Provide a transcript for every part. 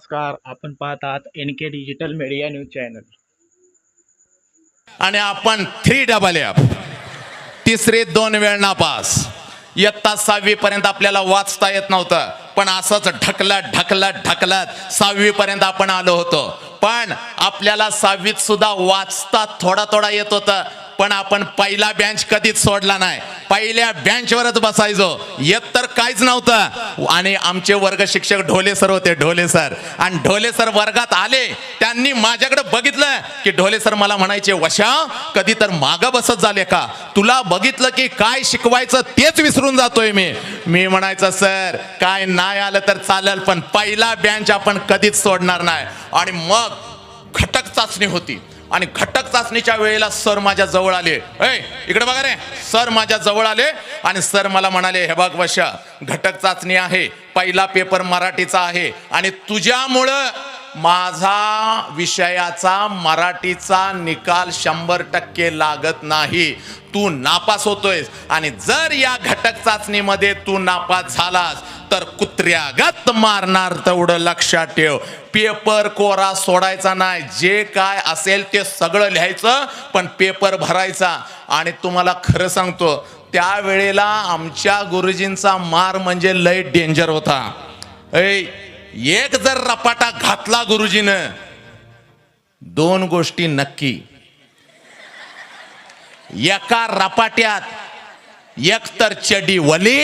नमस्कार. आपण पाहत आहात NK digital media news channel. आणि आपण 3 तिसरे 2 वेळ नापास. इयत्ता 6वी पर्यंत आपल्याला वाचता येत नव्हतं, पण असंच ढकलत 6वी पर्यंत आपण आलो होतो. पण आपल्याला 6वीत सुद्धा वाचता थोडा येत होतं, पण आपण पहिला बेंच कधीच सोडला नाही. पहिल्या बेंचवरच बसायचो, येत तर काहीच नव्हतं. आणि आमचे वर्ग शिक्षक ढोले सर होते, ढोले सर. आणि ढोले सर वर्गात आले, त्यांनी माझ्याकडे बघितलं की ढोले सर मला म्हणायचे, वशा कधी तर मागं बसत झाले का? तुला बघितलं की काय शिकवायचं तेच विसरून जातोय मी म्हणायचं सर काय नाही आलं तर चालेल, पण पहिला बेंच आपण कधीच सोडणार नाही. आणि मग घटक चाचणी होती, आणि घटक चाचणीच्या वेळेला सर माझ्या जवळ आले. इकडे बघा रे. सर माझ्या जवळ आले आणि सर मला म्हणाले, हे बघ वशा, घटक चाचणी आहे, पहिला पेपर मराठीचा आहे, आणि तुझ्यामुळं माझा विषयाचा मराठीचा निकाल 100% लागत नाही. तू नापास होतोयस, आणि जर या घटक चाचणीमध्ये तू नापास झालास तर कुत्र्यागत मारणार, तेवढं लक्षात ठेव. पेपर कोरा सोडायचा नाही, जे काय असेल ते सगळं लिहायचं, पण पेपर भरायचा. आणि तुम्हाला खरं सांगतो, त्यावेळेला आमच्या गुरुजींचा मार म्हणजे लय डेंजर होता. एक जर रपाटा घातला गुरुजीनं, 2 गोष्टी नक्की. एका रपाट्यात एक तर चडी वली,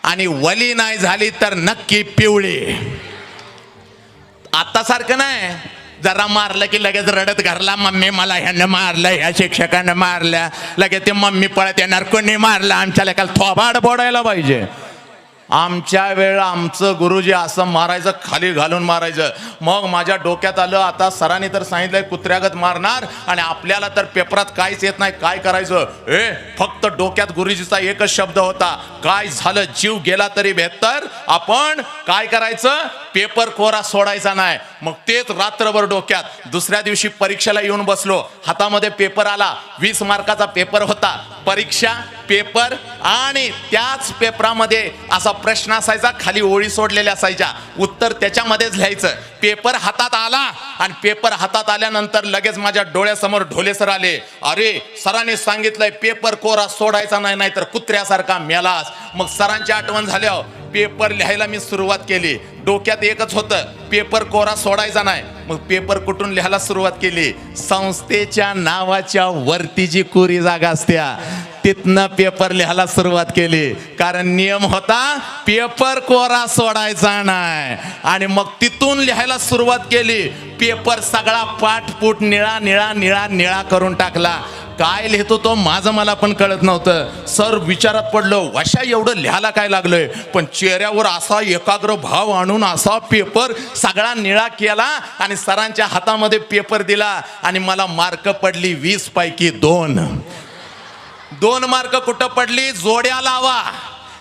आणि वली नाही झाली तर नक्की पिवळी. आता सारखं नाही, जरा मारलं की लगेच रडत घरला, मम्मी मला ह्यानं मारलं, ह्या शिक्षकानं मारल्या, लगेच ते मम्मी पळत येणार, कोणी मारलं, आमच्या लेकाला थोबाड फोडायला पाहिजे. आमच्या वेळेला आमचं गुरुजी असं मारायचं, खाली घालून मारायचं. मग माझ्या डोक्यात आलं, आता सरांनी तर सांगितलंय कुत्र्यागत मारणार, आणि आपल्याला तर पेपरात काहीच येत नाही, काय करायचं? फक्त डोक्यात गुरुजीचा एकच शब्द होता, काय झालं जीव गेला तरी बेहतर, आपण काय करायचं, पेपर कोरा सोडायचा नाही. मग तेच रात्रभर डोक्यात. दुसऱ्या दिवशी परीक्षेला येऊन बसलो, हातामध्ये पेपर आला, 20 मार्काचा पेपर होता. परीक्षा, पेपर, आणि त्याच पेपरामध्ये असा प्रश्न असायचा, खाली ओळी सोडलेल्या असायच्या, उत्तर त्याच्यामध्येच लिहायचं. पेपर हातात आला, आणि पेपर हातात आल्यानंतर लगेच माझ्या डोळ्यासमोर ढोले सर आले. अरे सरांनी सांगितलंय पेपर कोरा सोडायचा नाही, नाहीतर कुत्र्यासारखा मेलास. मग सरांची आठवण झाल्यावर पेपर लिहायला मी सुरुवात केली. डोक्यात एकच होतं, पेपर कोरा सोडायचा नाही. मग पेपर कुठून लिहायला सुरुवात केली, संस्थेच्या नावाच्या वरती जी कोरी जागा असत्या तिथनं पेपर लिहायला सुरुवात केली. कारण नियम होता पेपर कोरा सोडायचा नाही. आणि मग तिथून लिहायला सुरुवात केली. पेपर सगळा पाठपुट निळा निळा निळा निळा करून टाकला. काय लिहितो तो माझं मला पण कळत नव्हतं. सर विचारात पडलं, वशा एवढं लिहायला काय लागलंय? पण चेहऱ्यावर असा एकाग्र भाव आणून असा पेपर सगळा निळा केला, आणि सरांच्या हातामध्ये पेपर दिला, आणि मला मार्क पडली 20 पैकी 2. 2 मार्क कुठं पडली? जोड्या लावा,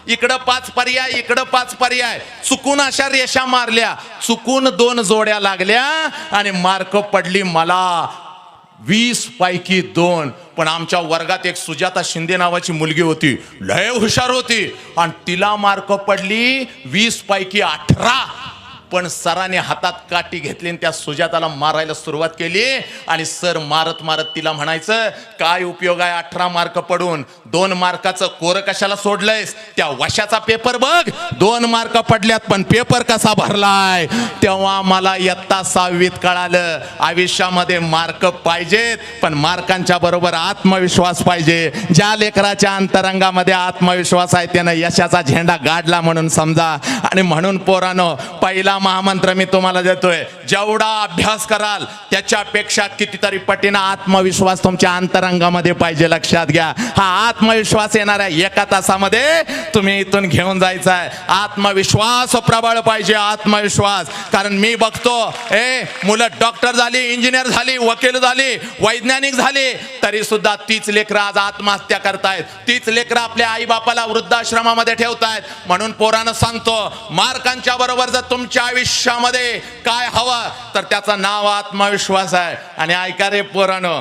इकडं 5 पर्याय, इकडं 5 पर्याय, चुकून अशा रेषा मारल्या, चुकून 2 जोड्या लागल्या, आणि मार्क पडली मला 20 पैकी 2. पण आमच्या वर्गात एक सुजाता शिंदे नावाची मुलगी होती, लय हुशार होती, आणि तिला मार्क पडली 20 पैकी 18. पण सराने हातात काठी घेतली आणि त्या सुजाताला मारायला सुरुवात केली. आणि सर मारत मारत तिला म्हणायचं, काय उपयोग आहे 18 मार्क पडून? 2 मार्काचं कोरं कशाला सोडलंयस? त्या वशाचा पेपर बघ, 2 मार्क पडल्यात, पण पेपर कसा भरलाय? तेव्हा मला इयत्ता 6वीत कळालं, आयुष्यामध्ये मार्क पाहिजेत, पण मार्कांच्या बरोबर आत्मविश्वास पाहिजे. ज्या लेकराच्या अंतरंगामध्ये आत्मविश्वास आहे त्यानं यशाचा झेंडा गाडला म्हणून समजा. आणि म्हणून पोरानो, पहिला महामंत्र मी तुम्हाला देतोय, जेवढा अभ्यास कराल त्याच्यापेक्षा कितीतरी पटीने आत्मविश्वास तुमच्या अंतरंगामध्ये पाहिजे. लक्षात घ्या, हा आत्मविश्वास येणाऱ्या 1 तासामध्ये तुम्ही इथून घेऊन जायचा आहे. आत्मविश्वास प्रबळ पाहिजे, आत्मविश्वास. कारण मी बघतो मुलं डॉक्टर झाली, इंजिनियर झाली, वकील झाली, वैज्ञानिक झाली, तरी सुद्धा तीच लेकरं आज आत्महत्या करतायत, तीच लेकरं आपल्या आई बापाला वृद्धाश्रमामध्ये ठेवतायत. म्हणून पोरानं सांगतो, मार्कांच्या बरोबर जर तुमच्या आयुष्यामध्ये काय हवं तर त्याचं नाव आत्मविश्वास आहे. आणि ऐका रे पोरानो,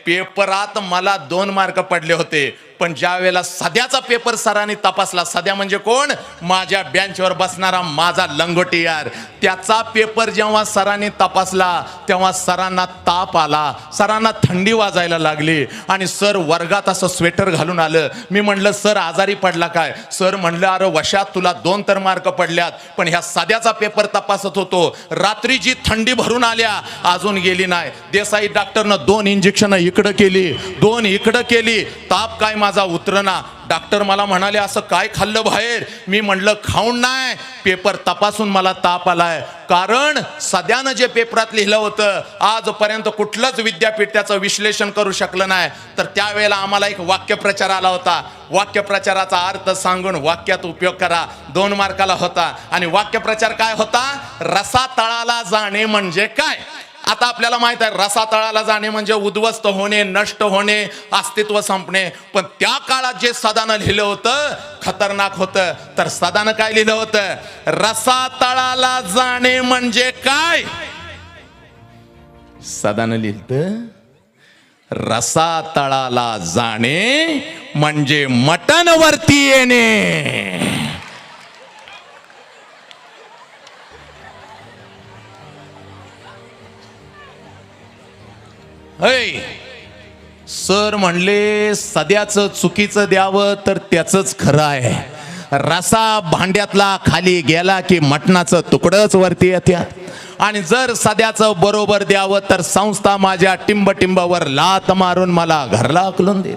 पेपरात मला 2 मार्क पडले होते, पण ज्या वेळेला सध्याचा पेपर सरांनी तपासला, सध्या म्हणजे कोण, माझ्या बेंचवर बसणारा माझा लंगोटी यार, त्याचा पेपर जेव्हा सरांनी तपासला तेव्हा सरांना ताप आला, सरांना थंडी वाजायला लागली आणि सर वर्गात असं स्वेटर घालून आलं. मी म्हणलं सर आजारी पडला काय? सर म्हणलं अरे वशात तुला 2 तर मार्क पडल्यात, पण ह्या सध्याचा पेपर तपासत होतो, रात्री जी थंडी भरून आल्या अजून गेली नाही. देसाई डॉक्टरनं 2 इंजेक्शन इकडं केली, 2 इकडं केली, ताप काय माझा उतरना. डॉक्टर मला म्हणाले असं काय खाल्लं बाहेर? मी म्हणलं खाऊन नाही, पेपर तपासून मला ताप आलाय. कारण सध्यानं जे पेपरात लिहिलं होतं आजपर्यंत कुठलंच विद्यापीठ त्याचं विश्लेषण करू शकलं नाही. तर त्यावेळेला आम्हाला एक वाक्यप्रचार आला होता, वाक्यप्रचाराचा अर्थ सांगून वाक्यात उपयोग करा, 2 मार्काला होता. आणि वाक्यप्रचार काय होता? रसातळाला जाणे म्हणजे काय? आता आपल्याला माहित आहे रसातळाला जाणे म्हणजे उद्ध्वस्त होणे, नष्ट होणे, अस्तित्व संपणे. पण त्या काळात जे सदानं लिहिलं होतं खतरनाक होतं. तर सदानं काय लिहिलं होतं? रसातळाला जाणे म्हणजे काय? सदानं लिहिलं रसातळाला जाणे म्हणजे मटण वरती येणे. सर म्हणले सध्याचं चुकीचं द्यावं तर त्याचंच खरं आहे. रसा भांड्यातला खाली गेला की मटणाचं तुकडंच वरती येत्यात. आणि जर सध्याचं बरोबर द्यावं तर संस्था माझ्या टिंबटिंबावर लात मारून मला घरला हकलून देईल.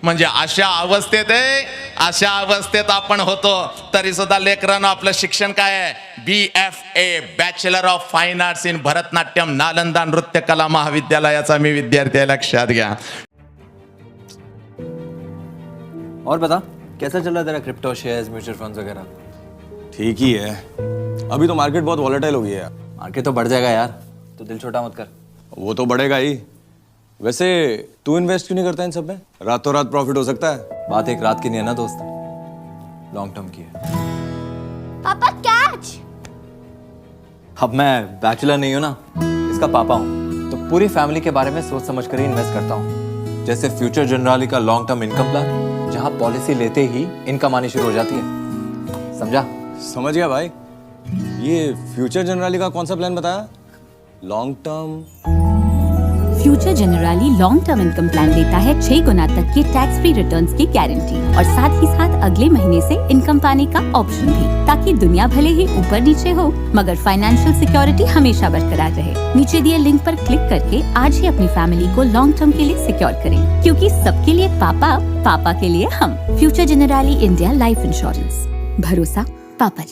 म्हणजे अशा अवस्थेत आहे, अशा अवस्थेत आपण होतो. तरी सुद्धा लेकरांनो आपलं शिक्षण काय आहे? BFA bachelor of fine arts in Bharatanatyam, Nalanda नृत्य कला महाविद्यालयाचा मी विद्यार्थी आहे, लक्षात घ्या. और बता कैसा चल रहा है तेरा क्रिप्टो शेयर्स म्यूचुअल फंड्स वगैरह? ठीक ही है, अभी तो मार्केट बहुत वॉलेटाइल हो गई है. मार्केट तो बढ़ जाएगा यार, तो दिल छोटा मत कर. वो तो बढ़ेगा ही. वैसे तू इन्वेस्ट क्यों नहीं करता इन सब में? रातों रात प्रॉफिट हो सकता है. बात एक रात की नहीं है ना दोस्त, लॉन्ग टर्म की है. पापा कैच. अब मैं बैचलर नहीं हूं ना, इसका पापा हूं, तो पूरी फैमिली के बारे में सोच समझ कर ही इन्वेस्ट करता हूं. जैसे फ्यूचर जनरली का लॉन्ग टर्म इनकम प्लान, जहां पॉलिसी लेते ही इनकम आनी शुरू हो जाती है. समझा? समझ गया भाई. ये फ्यूचर जनरली का कौन सा प्लान बताया? Long term. Future generally long term income plan देता है 6 गुना तक की टैक्स फ्री रिटर्न्स की गारंटी और साथ ही साथ अगले महीने से इनकम पाने का ऑप्शन भी, ताकि दुनिया भले ही ऊपर नीचे हो मगर फाइनेंशियल सिक्योरिटी हमेशा बरकरार रहे. नीचे दिए लिंक पर क्लिक करके आज ही अपनी फैमिली को लॉन्ग टर्म के लिए सिक्योर करें, क्योंकि सबके लिए पापा, पापा के लिए हम. Future Generali India Life Insurance, भरोसा पापा.